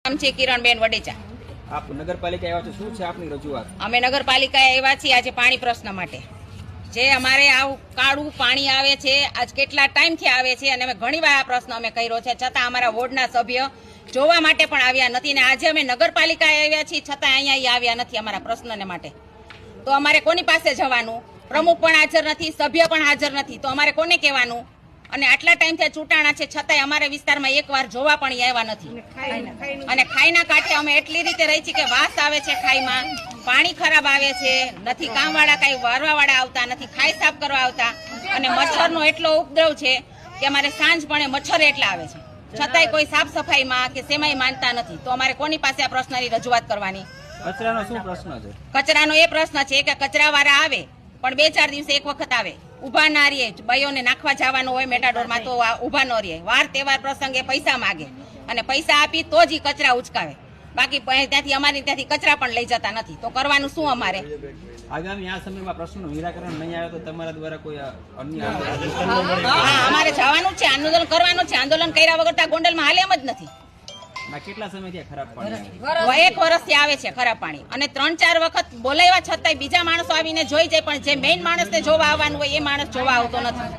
નામ છે કિરણબેન વડેચા। આપ નગરપાલિકા આવ્યા છો, શું છે આપની રજૂઆત? અમે નગરપાલિકાએ આવ્યા છીએ આજે પાણી પ્રશ્ન માટે। જે અમારે આવું કાળું પાણી આવે છે, આજ કેટલા ટાઈમથી આવે છે અને અમે ઘણીવાર આ પ્રશ્ન અમે કર્યો છે, છતાં અમારા વોર્ડના સભ્ય જોવા માટે પણ આવ્યા નથી ને આજે અમે નગરપાલિકાએ આવ્યા છીએ છતાં અહીંયા આવ્યા નથી અમારા પ્રશ્નને માટે। તો અમારે કોની પાસે જવાનું? પ્રમુખ પણ હાજર નથી, સભ્ય પણ હાજર નથી, તો અમારે કોને કહેવાનું? અને આટલા ટાઈમથી ચૂંટાણા છે છતાંય અમારા વિસ્તારમાં એકવાર જોવા પણ આવ્યા નથી। અને ખાઈના કાંઠે અમે એટલી રીતે રહી છીએ કે વાસ આવે છે, ખાઈમાં પાણી ખરાબ આવે છે, નથી કામવાળા કાંઈ વારવાવાળા આવતા નથી, ખાઈ સાફ કરવા આવતા, અને મચ્છરનો એટલો ઉપદ્રવ છે કે અમારે સાંજ પડે મચ્છર એટલા આવે છે, છતાંય કોઈ સાફ સફાઈમાં કે સેમાઈ માનતા નથી। તો અમારે કોની પાસે આ પ્રશ્નની રજૂઆત કરવાની? કચરાનો શું પ્રશ્ન છે? કચરાનો એ પ્રશ્ન છે કે કચરાવાળા આવે પણ 2-4 દિવસે એક વખત આવે, ઊભા ના રહીએ, ભાઈઓને નાખવા જવાનું હોય મેટાડોરમાં તો ઊભા ન રહીએ, વાર તહેવાર પ્રસંગે પૈસા માગે અને પૈસા આપી તો જ કચરા ઉચકાવે, બાકી ત્યાંથી અમારી ત્યાંથી કચરા પણ લઈ જતા નથી। તો કરવાનું શું અમારે? આગામી આ સમયમાં પ્રશ્નનું નિરાકરણ નહીં આવે તો તમારા દ્વારા કોઈ અન્ય હા, અમારે જવાનું છે, આંદોલન કરવાનું છે। આંદોલન કર્યા વગર તો ગોંડલમાં હાલે એમ જ નથી। કેટલા સમયથી ખરાબ પાણી? 1 વર્ષથી આવે છે ખરાબ પાણી, અને 3-4 વખત બોલાવ્યા છતાંય બીજા માણસો આવીને જોઈ જાય, પણ જે મેઇન માણસને જોવા આવવાનું હોય એ માણસ જોવા આવતો નથી।